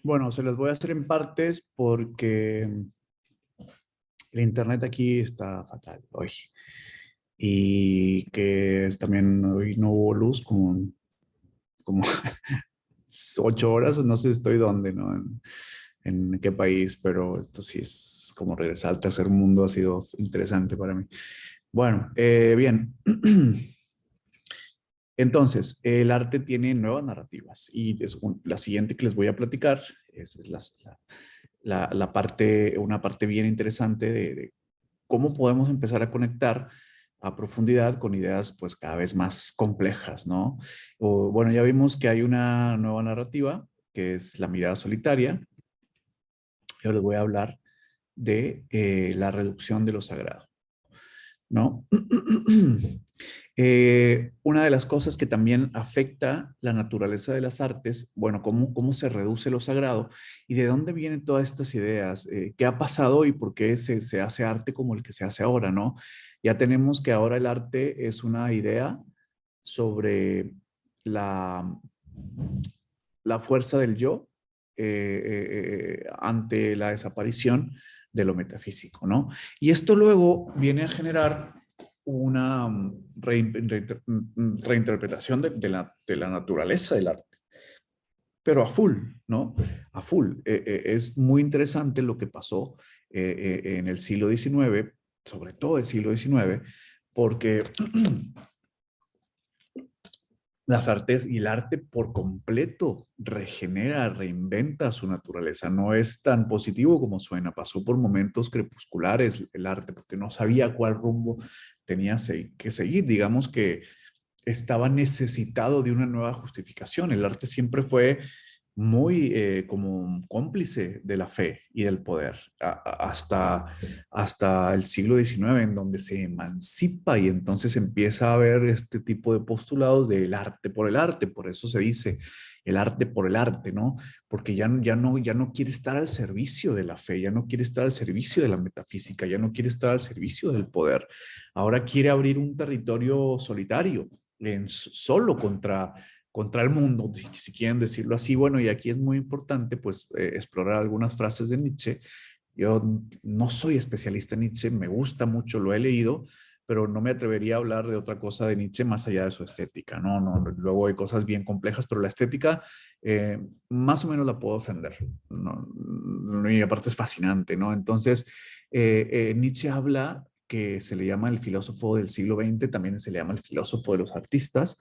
Bueno, se las voy a hacer en partes porque el internet aquí está fatal hoy. Y que es también hoy no hubo luz como 8 horas, no sé estoy dónde, ¿no? En qué país, pero esto sí es como regresar al tercer mundo, ha sido interesante para mí. Bueno, bien. Entonces, el arte tiene nuevas narrativas y la siguiente que les voy a platicar es la parte, una parte bien interesante de cómo podemos empezar a conectar a profundidad con ideas pues cada vez más complejas, ¿no? Bueno, ya vimos que hay una nueva narrativa que es la mirada solitaria. Yo les voy a hablar de la reducción de lo sagrado, ¿no? Una de las cosas que también afecta la naturaleza de las artes, bueno, cómo se reduce lo sagrado y de dónde vienen todas estas ideas, qué ha pasado y por qué se hace arte como el que se hace ahora, ¿no? Ya tenemos que ahora el arte es una idea sobre la, la fuerza del yo ante la desaparición de lo metafísico, ¿no? Y esto luego viene a generar una reinterpretación de la naturaleza del arte, pero a full, ¿no? A full. Es muy interesante lo que pasó en el siglo XIX, sobre todo el siglo XIX, porque las artes y el arte por completo regenera, reinventa su naturaleza. No es tan positivo como suena. Pasó por momentos crepusculares el arte porque no sabía cuál rumbo tenía que seguir. Digamos que estaba necesitado de una nueva justificación. El arte siempre fue muy como un cómplice de la fe y del poder hasta el siglo XIX, en donde se emancipa y entonces empieza a haber este tipo de postulados del arte por el arte. Por eso se dice el arte por el arte, ¿no? Porque ya no quiere estar al servicio de la fe, ya no quiere estar al servicio de la metafísica, ya no quiere estar al servicio del poder. Ahora quiere abrir un territorio solitario, solo contra el mundo, si quieren decirlo así. Bueno, y aquí es muy importante pues explorar algunas frases de Nietzsche. Yo no soy especialista en Nietzsche, me gusta mucho, lo he leído, pero no me atrevería a hablar de otra cosa de Nietzsche más allá de su estética, ¿no? Luego hay cosas bien complejas, pero la estética más o menos la puedo defender, ¿no? Y aparte es fascinante, ¿no? Entonces, Nietzsche habla que se le llama el filósofo del siglo XX, también se le llama el filósofo de los artistas.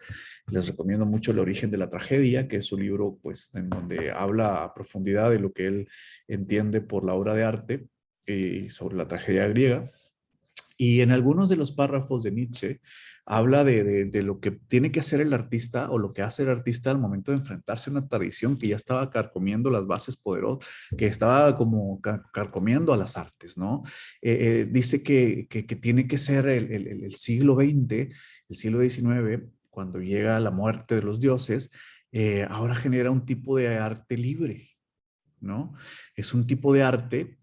Les recomiendo mucho El origen de la tragedia, que es un libro pues, en donde habla a profundidad de lo que él entiende por la obra de arte y sobre la tragedia griega. Y en algunos de los párrafos de Nietzsche habla de lo que tiene que hacer el artista o lo que hace el artista al momento de enfrentarse a una tradición que ya estaba carcomiendo las bases poderosas, que estaba como carcomiendo a las artes, ¿no? Dice que tiene que ser el siglo XX, el siglo XIX, cuando llega la muerte de los dioses, ahora genera un tipo de arte libre, ¿no? Es un tipo de arte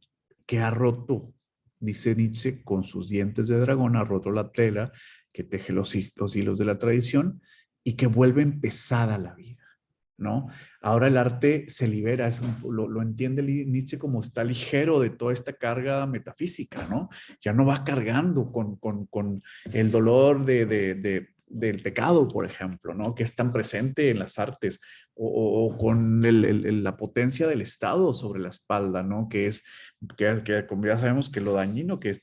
que ha roto, dice Nietzsche, con sus dientes de dragón, ha roto la tela que teje los hilos de la tradición y que vuelve pesada la vida, ¿no? Ahora el arte se libera, lo entiende Nietzsche como está ligero de toda esta carga metafísica, ¿no? Ya no va cargando con el dolor del pecado, por ejemplo, ¿no? Que es tan presente en las artes, o con la potencia del Estado sobre la espalda, ¿no? Que como ya sabemos que lo dañino que es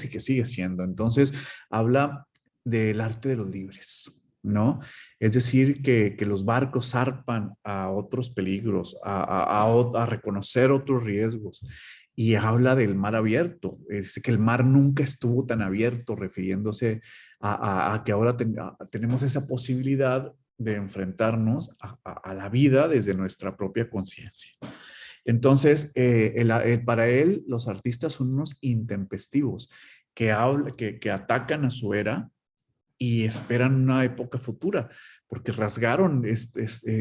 y que sigue siendo. Entonces, habla del arte de los libres, ¿no? Es decir, que los barcos zarpan a otros peligros, a reconocer otros riesgos. Y habla del mar abierto. Es que el mar nunca estuvo tan abierto, refiriéndose a que ahora tenemos esa posibilidad de enfrentarnos a la vida desde nuestra propia conciencia. Entonces, para él, los artistas son unos intempestivos que atacan a su era y esperan una época futura, porque rasgaron,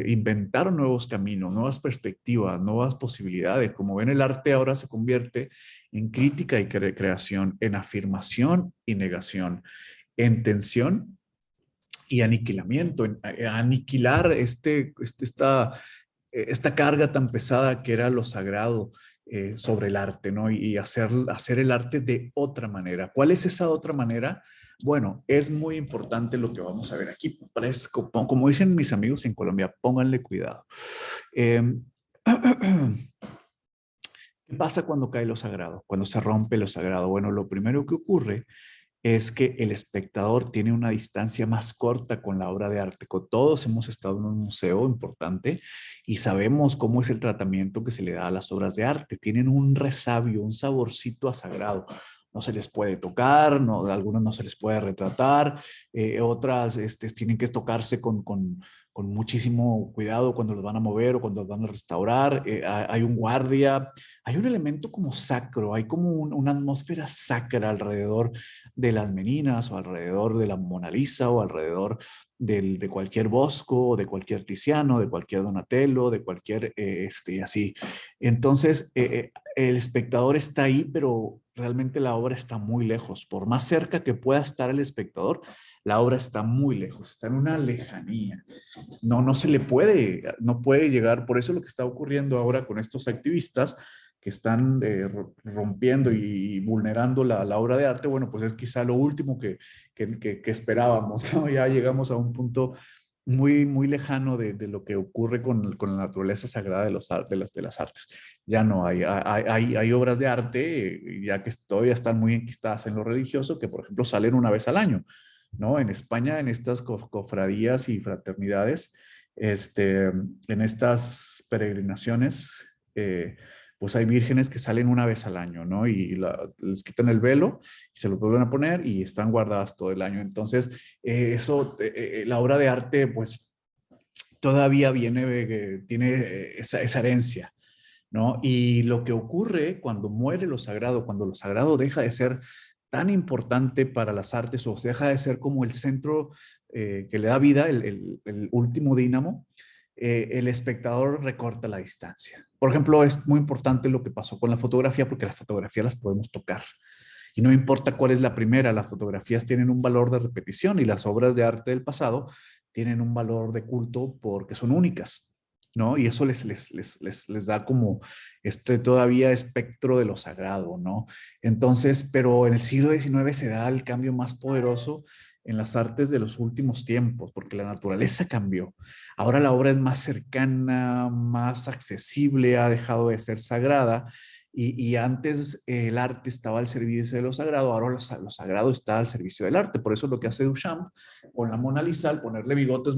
inventaron nuevos caminos, nuevas perspectivas, nuevas posibilidades. Como ven, el arte ahora se convierte en crítica y creación, en afirmación y negación, en tensión y aniquilamiento, en aniquilar esta esta carga tan pesada que era lo sagrado sobre el arte, ¿no? Y hacer el arte de otra manera. ¿Cuál es esa otra manera? Bueno, es muy importante lo que vamos a ver aquí. Como dicen mis amigos en Colombia, pónganle cuidado. Eh, ¿Qué pasa cuando cae lo sagrado? Cuando se rompe lo sagrado. Bueno, lo primero que ocurre es que el espectador tiene una distancia más corta con la obra de arte. Todos hemos estado en un museo importante y sabemos cómo es el tratamiento que se le da a las obras de arte. Tienen un resabio, un saborcito a sagrado. No se les puede tocar, no, algunas no se les puede retratar, otras tienen que tocarse con muchísimo cuidado cuando los van a mover o cuando los van a restaurar. Hay un guardia, hay un elemento como sacro, hay como una atmósfera sacra alrededor de las meninas o alrededor de la Mona Lisa o alrededor de cualquier Bosco, de cualquier Tiziano, de cualquier Donatello, de cualquier así. Entonces, el espectador está ahí, pero realmente la obra está muy lejos. Por más cerca que pueda estar el espectador, la obra está muy lejos, está en una lejanía. No se le puede, no puede llegar. Por eso lo que está ocurriendo ahora con estos activistas que están rompiendo y vulnerando la obra de arte, bueno, pues es quizá lo último que esperábamos, ¿no? Ya llegamos a un punto muy lejano de lo que ocurre con la naturaleza sagrada de las artes. Ya no hay obras de arte, ya que todavía están muy enquistadas en lo religioso, que por ejemplo salen una vez al año, ¿no? En España, en estas cofradías y fraternidades, en estas peregrinaciones, pues hay vírgenes que salen una vez al año, ¿no? Y les quitan el velo y se lo vuelven a poner y están guardadas todo el año. Entonces, la obra de arte, pues todavía tiene esa herencia, ¿no? Y lo que ocurre cuando muere lo sagrado, cuando lo sagrado deja de ser tan importante para las artes o deja de ser como el centro que le da vida, el último dínamo, el espectador recorta la distancia. Por ejemplo, es muy importante lo que pasó con la fotografía porque las fotografías las podemos tocar. Y no importa cuál es la primera, las fotografías tienen un valor de repetición y las obras de arte del pasado tienen un valor de culto porque son únicas, ¿no? Y eso les da como todavía espectro de lo sagrado, ¿no? Entonces, pero en el siglo XIX se da el cambio más poderoso en las artes de los últimos tiempos, porque la naturaleza cambió. Ahora la obra es más cercana, más accesible, ha dejado de ser sagrada y antes el arte estaba al servicio de lo sagrado, ahora lo sagrado está al servicio del arte. Por eso lo que hace Duchamp con la Mona Lisa, al ponerle bigotes,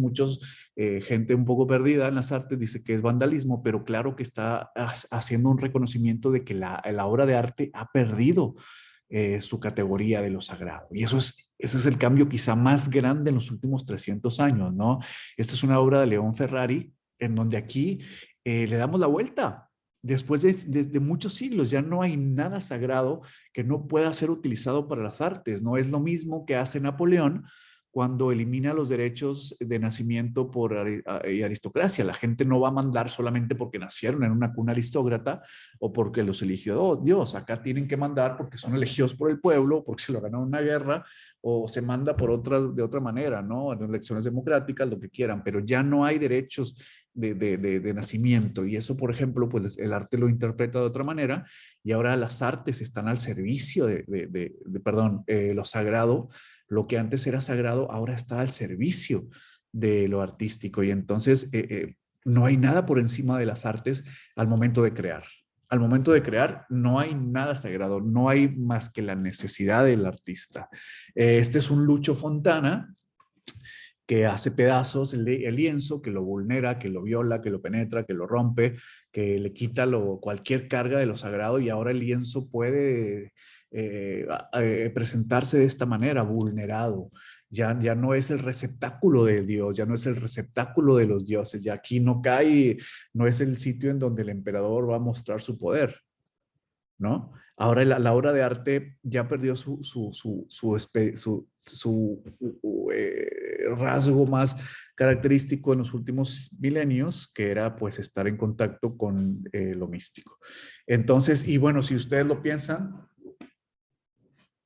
gente un poco perdida en las artes dice que es vandalismo, pero claro que está haciendo un reconocimiento de que la obra de arte ha perdido su categoría de lo sagrado. Y ese es el cambio quizá más grande en los últimos 300 años, ¿no? Esta es una obra de León Ferrari, en donde aquí le damos la vuelta. Después de muchos siglos ya no hay nada sagrado que no pueda ser utilizado para las artes. No es lo mismo que hace Napoleón cuando elimina los derechos de nacimiento por aristocracia. La gente no va a mandar solamente porque nacieron en una cuna aristócrata o porque los eligió Dios. Acá tienen que mandar porque son elegidos por el pueblo, porque se lo ganaron una guerra o se manda de otra manera, ¿no? En elecciones democráticas, lo que quieran, pero ya no hay derechos de nacimiento. Y eso, por ejemplo, pues el arte lo interpreta de otra manera y ahora las artes están al servicio perdón, lo sagrado. Lo que antes era sagrado ahora está al servicio de lo artístico y entonces no hay nada por encima de las artes al momento de crear. Al momento de crear no hay nada sagrado, no hay más que la necesidad del artista. Este es un Lucho Fontana que hace pedazos el lienzo, que lo vulnera, que lo viola, que lo penetra, que lo rompe, que le quita cualquier carga de lo sagrado y ahora el lienzo puede presentarse de esta manera, vulnerado. Ya no es el receptáculo de Dios, ya no es el receptáculo de los dioses, ya aquí no cae, no es el sitio en donde el emperador va a mostrar su poder, ¿no? Ahora la obra de arte ya perdió su rasgo más característico en los últimos milenios, que era pues estar en contacto con lo místico. Entonces, y bueno, si ustedes lo piensan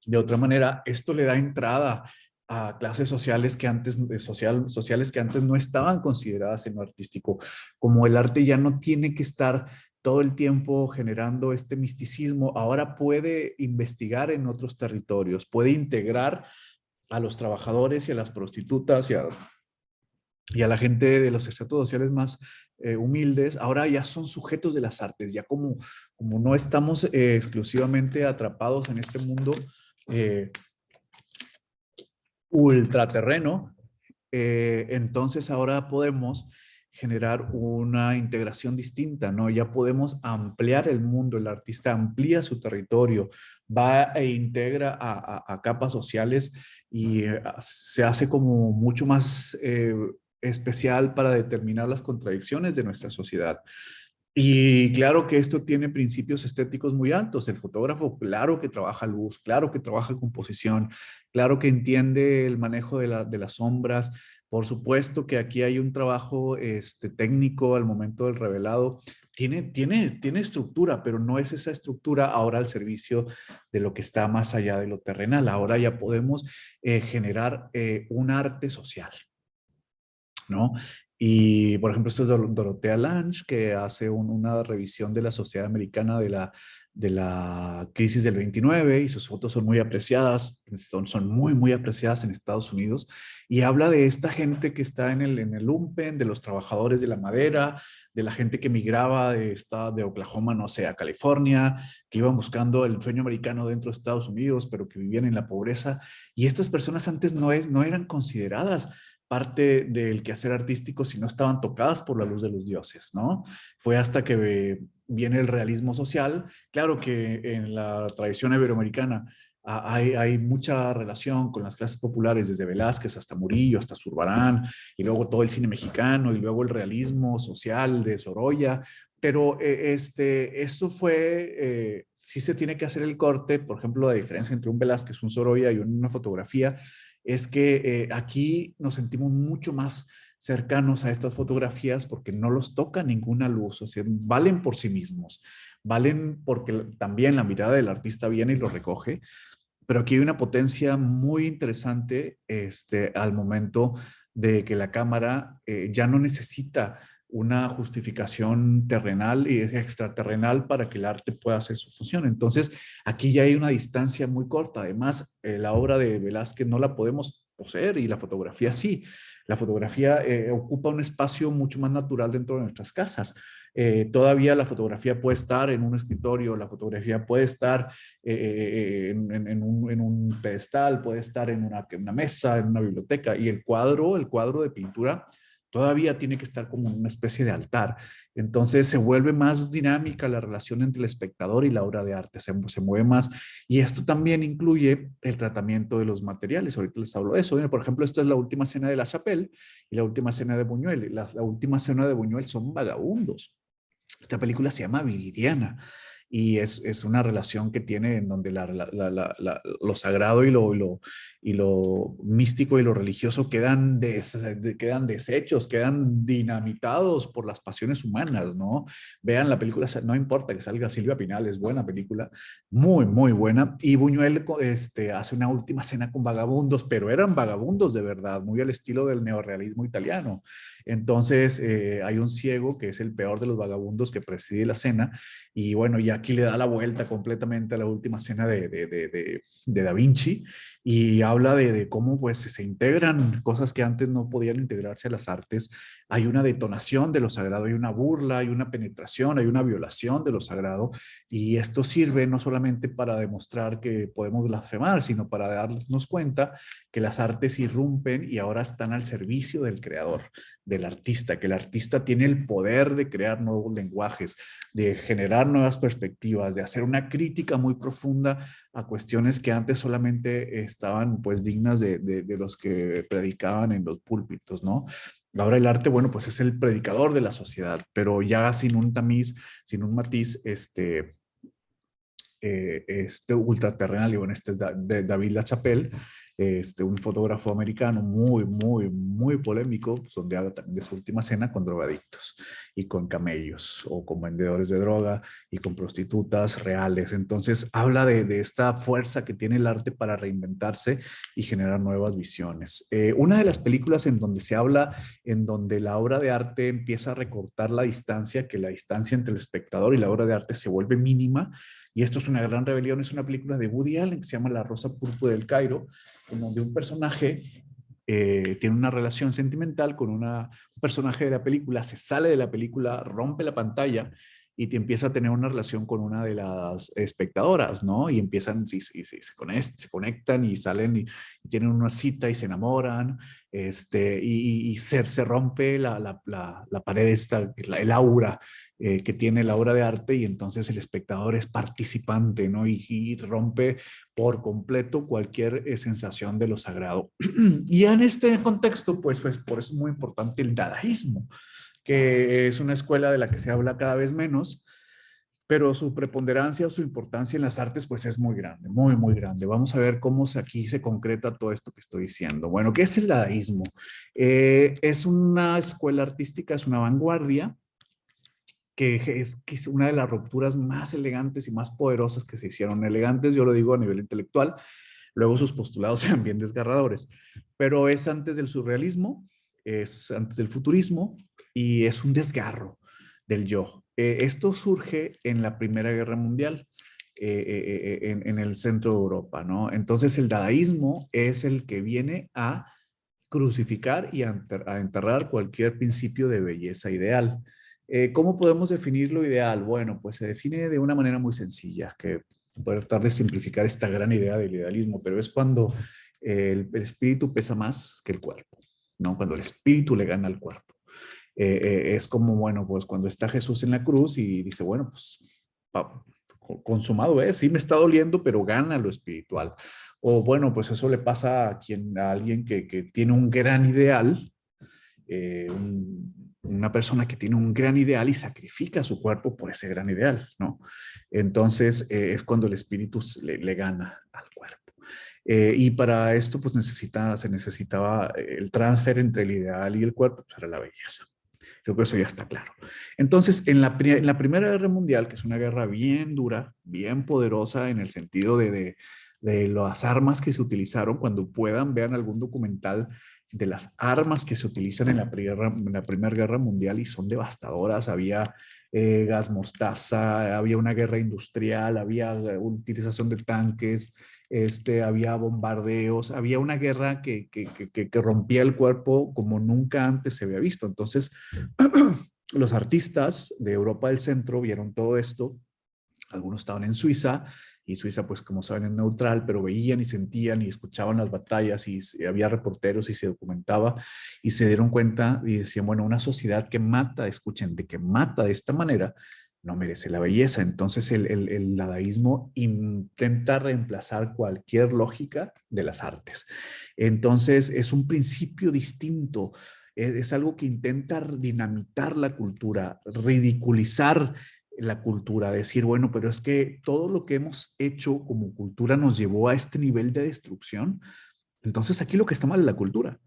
de otra manera, esto le da entrada a clases sociales que antes, sociales que antes no estaban consideradas en lo artístico. Como el arte ya no tiene que estar todo el tiempo generando este misticismo, ahora puede investigar en otros territorios, puede integrar a los trabajadores y a las prostitutas y a la gente de los estratos sociales más humildes, ahora ya son sujetos de las artes, ya como no estamos exclusivamente atrapados en este mundo eh, ultraterreno, entonces ahora podemos generar una integración distinta, ¿no? Ya podemos ampliar el mundo, el artista amplía su territorio, va e integra a capas sociales y se hace como mucho más especial para determinar las contradicciones de nuestra sociedad. Y claro que esto tiene principios estéticos muy altos. El fotógrafo, claro que trabaja luz, claro que trabaja composición, claro que entiende el manejo de las sombras. Por supuesto que aquí hay un trabajo técnico al momento del revelado. Tiene estructura, pero no es esa estructura ahora al servicio de lo que está más allá de lo terrenal. Ahora ya podemos generar un arte social, ¿no? Y, por ejemplo, esto es Dorothea Lange, que hace una revisión de la sociedad americana de la crisis del 29 y sus fotos son muy apreciadas, son muy, muy apreciadas en Estados Unidos y habla de esta gente que está en el lumpen, de los trabajadores de la madera, de la gente que migraba de Oklahoma, no sé, a California, que iban buscando el sueño americano dentro de Estados Unidos, pero que vivían en la pobreza. Y estas personas antes no eran consideradas parte del quehacer artístico si no estaban tocadas por la luz de los dioses, ¿no? Fue hasta que viene el realismo social. Claro que en la tradición iberoamericana hay mucha relación con las clases populares, desde Velázquez hasta Murillo, hasta Zurbarán, y luego todo el cine mexicano, y luego el realismo social de Sorolla, pero esto sí se tiene que hacer el corte. Por ejemplo, la diferencia entre un Velázquez, un Sorolla y una fotografía es que aquí nos sentimos mucho más cercanos a estas fotografías porque no los toca ninguna luz, o sea, valen por sí mismos, valen porque también la mirada del artista viene y lo recoge, pero aquí hay una potencia muy interesante al momento de que la cámara ya no necesita una justificación terrenal y extraterrenal para que el arte pueda hacer su función. Entonces, aquí ya hay una distancia muy corta. Además, la obra de Velázquez no la podemos poseer y la fotografía sí. La fotografía ocupa un espacio mucho más natural dentro de nuestras casas. Todavía la fotografía puede estar en un escritorio, la fotografía puede estar en un pedestal, puede estar en una mesa, en una biblioteca, y el cuadro de pintura, todavía tiene que estar como una especie de altar. Entonces se vuelve más dinámica la relación entre el espectador y la obra de arte, se mueve más. Y esto también incluye el tratamiento de los materiales. Ahorita les hablo de eso. Por ejemplo, esta es la última cena de La Chapelle y la última cena de Buñuel. La última cena de Buñuel son vagabundos. Esta película se llama Viridiana y es una relación que tiene en donde lo sagrado y lo místico y lo religioso quedan deshechos, quedan dinamitados por las pasiones humanas, ¿no? Vean la película, no importa que salga Silvia Pinal, es buena película, muy, muy buena. Y Buñuel hace una última cena con vagabundos, pero eran vagabundos de verdad, muy al estilo del neorrealismo italiano. Entonces, hay un ciego que es el peor de los vagabundos que preside la cena y bueno, y aquí le da la vuelta completamente a la última cena de Da Vinci y habla de cómo pues se integran cosas que antes no podían integrarse a las artes. Hay una detonación de lo sagrado, hay una burla, hay una penetración, hay una violación de lo sagrado y esto sirve no solamente para demostrar que podemos blasfemar, sino para darnos cuenta que las artes irrumpen y ahora están al servicio del creador, del artista, que el artista tiene el poder de crear nuevos lenguajes, de generar nuevas perspectivas, de hacer una crítica muy profunda a cuestiones que antes solamente estaban pues dignas de los que predicaban en los púlpitos, ¿no? Ahora el arte, bueno, pues es el predicador de la sociedad, pero ya sin un tamiz, sin un matiz, ultraterrenal, y bueno, este es de David LaChapelle, un fotógrafo americano muy polémico, pues, donde habla también de su última cena con drogadictos y con camellos o con vendedores de droga y con prostitutas reales. Entonces habla de esta fuerza que tiene el arte para reinventarse y generar nuevas visiones. Una de las películas en donde se habla, en donde la obra de arte empieza a recortar la distancia, que la distancia entre el espectador y la obra de arte se vuelve mínima, y esto es una gran rebelión, es una película de Woody Allen que se llama La Rosa Púrpura del Cairo, en donde un personaje tiene una relación sentimental con un personaje de la película, se sale de la película, rompe la pantalla y te empieza a tener una relación con una de las espectadoras, ¿no? Y empiezan, se conectan y salen y tienen una cita y se enamoran, y se rompe la pared esta, el aura que tiene la obra de arte, y entonces el espectador es participante, ¿no? Y rompe por completo cualquier sensación de lo sagrado. Y en este contexto, pues por eso es muy importante el dadaísmo, que es una escuela de la que se habla cada vez menos, pero su preponderancia o su importancia en las artes pues es muy grande, muy grande. Vamos a ver cómo aquí se concreta todo esto que estoy diciendo. Bueno, ¿qué es el dadaísmo? Es una escuela artística, es una vanguardia que es una de las rupturas más elegantes y más poderosas que se hicieron. Elegantes, yo lo digo a nivel intelectual, luego sus postulados sean bien desgarradores, pero es antes del surrealismo, es antes del futurismo y es un desgarro del yo. Esto surge en la Primera Guerra Mundial, en el centro de Europa, ¿no? Entonces el dadaísmo es el que viene a crucificar y a enterrar cualquier principio de belleza ideal. ¿Cómo podemos definir lo ideal? Bueno, pues se define de una manera muy sencilla, que puede tratar de simplificar esta gran idea del idealismo, pero es cuando el espíritu pesa más que el cuerpo, ¿no? Cuando el espíritu le gana al cuerpo. Es como, bueno, pues cuando está Jesús en la cruz y dice, bueno, pues consumado es, sí me está doliendo, pero gana lo espiritual. O bueno, pues eso le pasa a alguien que tiene un gran ideal, una persona que tiene un gran ideal y sacrifica su cuerpo por ese gran ideal, ¿no? Entonces es cuando el espíritu le gana al cuerpo. Y para esto pues se necesitaba el transfer entre el ideal y el cuerpo, pues era la belleza. Creo que eso ya está claro. Entonces, en la Primera Guerra Mundial, que es una guerra bien dura, bien poderosa en el sentido de las armas que se utilizaron, cuando puedan, vean algún documental de las armas que se utilizan en la Primera Guerra Mundial y son devastadoras. Había gas mostaza, había una guerra industrial, había utilización de tanques, había bombardeos, había una guerra que rompía el cuerpo como nunca antes se había visto. Entonces, los artistas de Europa del Centro vieron todo esto, algunos estaban en Suiza, y Suiza, pues como saben, es neutral, pero veían y sentían y escuchaban las batallas y había reporteros y se documentaba y se dieron cuenta y decían, bueno, una sociedad que mata, escuchen, de que mata de esta manera, no merece la belleza. Entonces el dadaísmo intenta reemplazar cualquier lógica de las artes. Entonces es un principio distinto, es algo que intenta dinamitar la cultura, ridiculizar la cultura, decir, bueno, pero es que todo lo que hemos hecho como cultura nos llevó a este nivel de destrucción. Entonces aquí lo que está mal es la cultura,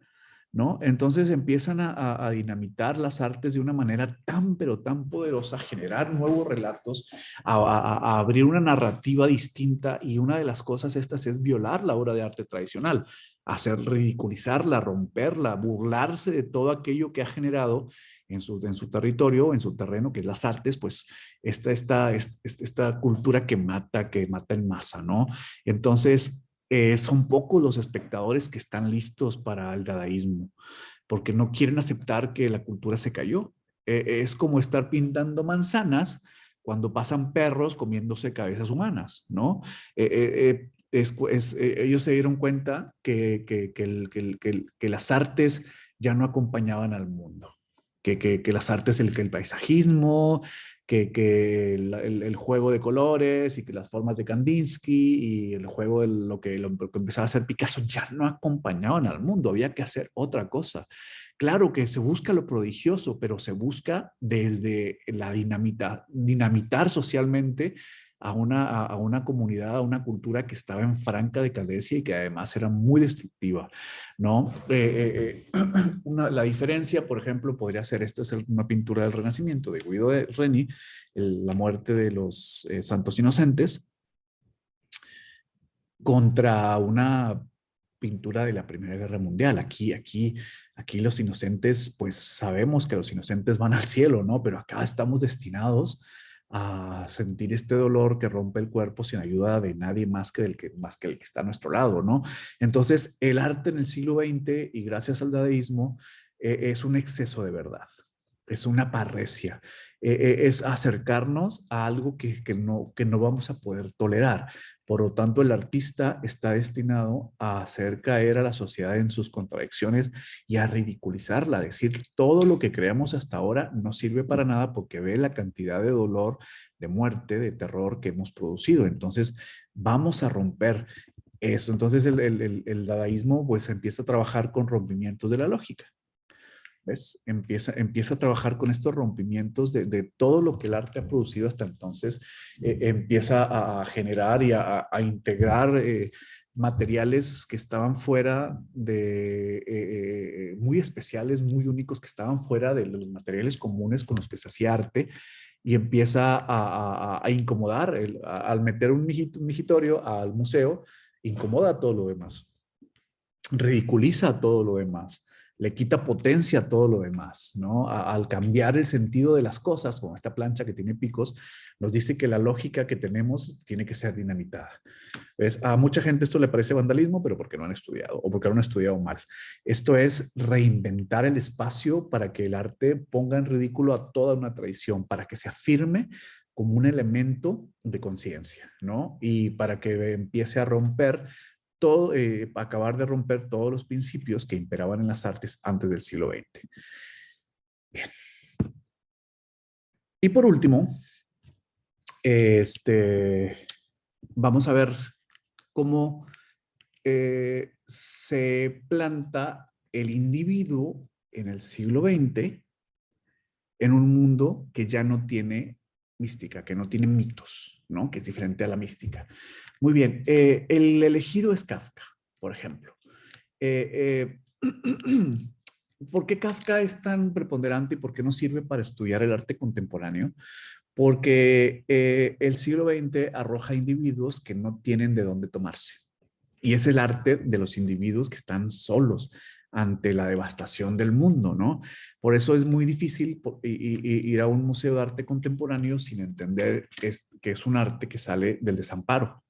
¿no? Entonces empiezan a dinamitar las artes de una manera tan, pero tan poderosa, a generar nuevos relatos, a abrir una narrativa distinta, y una de las cosas estas es violar la obra de arte tradicional, hacer ridiculizarla, romperla, burlarse de todo aquello que ha generado en su territorio, en su terreno, que es las artes, pues esta cultura que mata en masa, ¿no? Entonces, son pocos los espectadores que están listos para el dadaísmo, porque no quieren aceptar que la cultura se cayó. Es como estar pintando manzanas cuando pasan perros comiéndose cabezas humanas, ¿no? Ellos se dieron cuenta que las artes ya no acompañaban al mundo, que las artes, que el paisajismo, el juego de colores y que las formas de Kandinsky y el juego de lo que empezaba a hacer Picasso ya no acompañaban al mundo, había que hacer otra cosa. Claro que se busca lo prodigioso, pero se busca desde la dinamitar socialmente a una comunidad, a una cultura que estaba en franca decadencia y que además era muy destructiva, ¿no? La diferencia, por ejemplo, podría ser, esta es una pintura del Renacimiento de Guido de Reni, la muerte de los santos inocentes, contra una pintura de la Primera Guerra Mundial. Aquí los inocentes, pues sabemos que los inocentes van al cielo, ¿no? Pero acá estamos destinados a sentir este dolor que rompe el cuerpo sin ayuda de nadie más que el que está a nuestro lado, ¿no? Entonces, el arte en el siglo XX y gracias al dadaísmo es un exceso de verdad, es una parresia, es acercarnos a algo que no vamos a poder tolerar. Por lo tanto, el artista está destinado a hacer caer a la sociedad en sus contradicciones y a ridiculizarla, decir todo lo que creamos hasta ahora no sirve para nada porque ve la cantidad de dolor, de muerte, de terror que hemos producido. Entonces, vamos a romper eso. Entonces, el dadaísmo pues empieza a trabajar con rompimientos de la lógica. ¿Ves? Empieza a trabajar con estos rompimientos de todo lo que el arte ha producido hasta entonces. Empieza a generar y a integrar materiales que estaban fuera muy especiales, muy únicos, que estaban fuera de los materiales comunes con los que se hacía arte y empieza a incomodar. Al meter un migitorio al museo, incomoda todo lo demás, ridiculiza todo lo demás, le quita potencia a todo lo demás, ¿no? Al cambiar el sentido de las cosas, como esta plancha que tiene picos, nos dice que la lógica que tenemos tiene que ser dinamitada. ¿Ves? A mucha gente esto le parece vandalismo, pero porque no han estudiado o porque no han estudiado mal. Esto es reinventar el espacio para que el arte ponga en ridículo a toda una tradición, para que se afirme como un elemento de conciencia, ¿no? Y para que empiece a romper todo, acabar de romper todos los principios que imperaban en las artes antes del siglo XX. Bien. Y por último, vamos a ver cómo se planta el individuo en el siglo XX en un mundo que ya no tiene mística, que no tiene mitos, ¿no? Que es diferente a la mística. Muy bien, el elegido es Kafka, por ejemplo. ¿Por qué Kafka es tan preponderante y por qué no sirve para estudiar el arte contemporáneo? Porque el siglo XX arroja individuos que no tienen de dónde tomarse. Y es el arte de los individuos que están solos ante la devastación del mundo, ¿no? Por eso es muy difícil ir a un museo de arte contemporáneo sin entender que es un arte que sale del desamparo.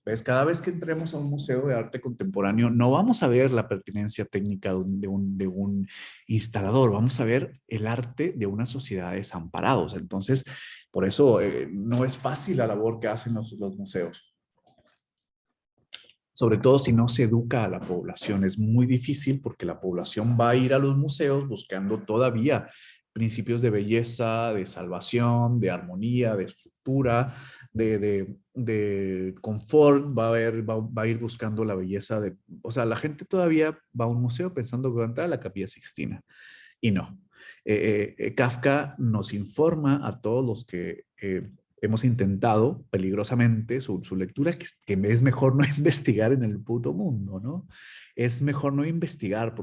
¿Ves? Cada vez que entremos a un museo de arte contemporáneo, no vamos a ver la pertinencia técnica de un instalador, vamos a ver el arte de una sociedad de desamparados. Entonces, por eso no es fácil la labor que hacen los museos. Sobre todo si no se educa a la población. Es muy difícil porque la población va a ir a los museos buscando todavía principios de belleza, de salvación, de armonía, de estructura, de confort, va a ir buscando la belleza de... O sea, la gente todavía va a un museo pensando que va a entrar a la Capilla Sixtina. Y no. Kafka nos informa a todos los que hemos intentado peligrosamente su lectura, que es mejor no investigar en el puto mundo, ¿no? Es mejor no investigar